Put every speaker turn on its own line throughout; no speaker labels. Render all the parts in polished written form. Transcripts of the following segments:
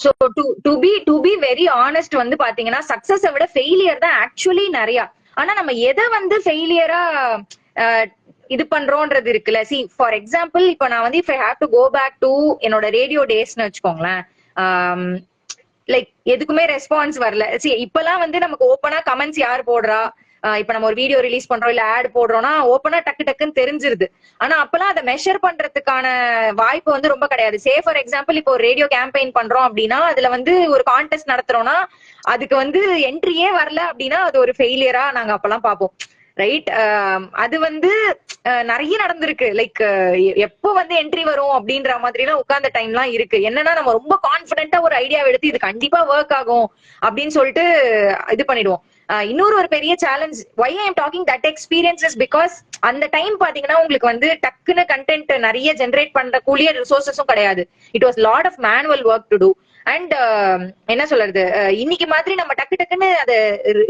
So to be very honest வந்து பாத்தீங்கன்னா success விட ஃபெயிலியர் தான் ஆக்சுவலி நிறைய. ஆனா நம்ம எதை வந்து ஃபெயிலியரா இது பண்றோம்ன்றது இருக்குல்ல. சி ஃபார் எக்ஸாம்பிள் இப்ப நான் வந்து if I have to go back to என்னோட ரேடியோ டேஸ்னு வச்சுக்கோங்களேன். லைக் எதுக்குமே ரெஸ்பான்ஸ் வரல. சி இப்பெல்லாம் வந்து நமக்கு ஓப்பனா கமெண்ட்ஸ் யார் போடுறா, இப்ப நம்ம ஒரு வீடியோ ரிலீஸ் பண்றோம் இல்ல ஆட் போடுறோம்னா ஓப்பனா டக்கு டக்குன்னு தெரிஞ்சிருது. ஆனா அப்பெல்லாம் அதை மெஷர் பண்றதுக்கான வாய்ப்பு வந்து ரொம்ப கிடையாது. சே ஃபார் எக்ஸாம்பிள் இப்போ ஒரு ரேடியோ கேம்பெயின் பண்றோம் அப்படின்னா அதுல வந்து ஒரு கான்டெஸ்ட் நடத்துறோம்னா அதுக்கு வந்து என்ட்ரியே வரல அப்படின்னா அது ஒரு ஃபெயிலியரா நாங்க அப்பெல்லாம் பார்ப்போம். ரைட். அது வந்து நிறைய நடந்திருக்கு. லைக் எப்போ வந்து என்ட்ரி வரும் அப்படின்ற மாதிரி எல்லாம் உட்கார்ந்த டைம்லாம் இருக்கு. என்னன்னா நம்ம ரொம்ப கான்பிடென்ட்டா ஒரு ஐடியா எடுத்து இது கண்டிப்பா ஒர்க் ஆகும் அப்படின்னு சொல்லிட்டு இது பண்ணிடுவோம். இன்னொரு ஒரு பெரிய challenge why I am talking that experiences because அந்த டைம் பாத்தீங்கன்னா உங்களுக்கு வந்து டக்குன்னு கண்டென்ட் நிறைய ஜென்ரேட் பண்ற கூடிய ரிசோர்சஸும் கிடையாது. It was lot of manual work to do. And என்ன சொல்றது, இன்னைக்கு மாதிரி நம்ம டக்கு டக்குன்னு அதை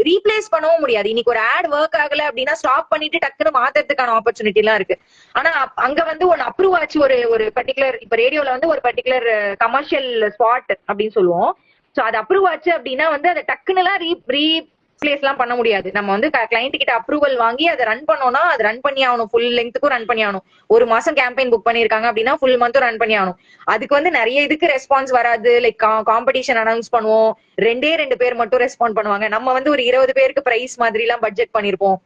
ரீப்ளேஸ் பண்ணவும் முடியாது. இன்னைக்கு ஒரு ஆட் ஒர்க் ஆகல அப்படின்னா ஸ்டாப் பண்ணிட்டு டக்குன்னு மாத்துறதுக்கான ஆப்பர்ச்சுனிட்டி எல்லாம் இருக்கு. ஆனா அங்க வந்து ஒன்னு அப்ரூவ் ஆச்சு. ஒரு ஒரு பர்டிகுலர் இப்ப ரேடியோல வந்து ஒரு பர்டிகுலர் கமர்ஷியல் ஸ்பாட் அப்படின்னு சொல்லுவோம். சோ அது அப்ரூவ் ஆச்சு அப்படின்னா வந்து அதை டக்குன்னு எல்லாம் ரீப்ளேஸ் எல்லாம் பண்ண முடியாது. நம்ம வந்து கிளைண்ட் கிட்ட அப்ரூவல் வாங்கி அதை ரன் பண்ணோம்னா அது ரன் பண்ணி ஆகணும். ஃபுல் லெங்த்துக்கும் ரன் பண்ணி ஆகணும். ஒரு மாசம் கேம்பெயின் புக் பண்ணிருக்காங்க அப்படின்னா ஃபுல் மந்த்தும் ரன் பண்ணி ஆகணும். அதுக்கு வந்து நிறைய இதுக்கு ரெஸ்பான்ஸ் வராது. லைக் காம்படிஷன் அனௌன்ஸ் பண்ணுவோம், ரெண்டே 2 பேர் மட்டும் ரெஸ்பாண்ட் பண்ணுவாங்க. நம்ம வந்து ஒரு 20 பேருக்கு பிரைஸ் மாதிரி எல்லாம் பட்ஜெட் பண்ணிருப்போம்.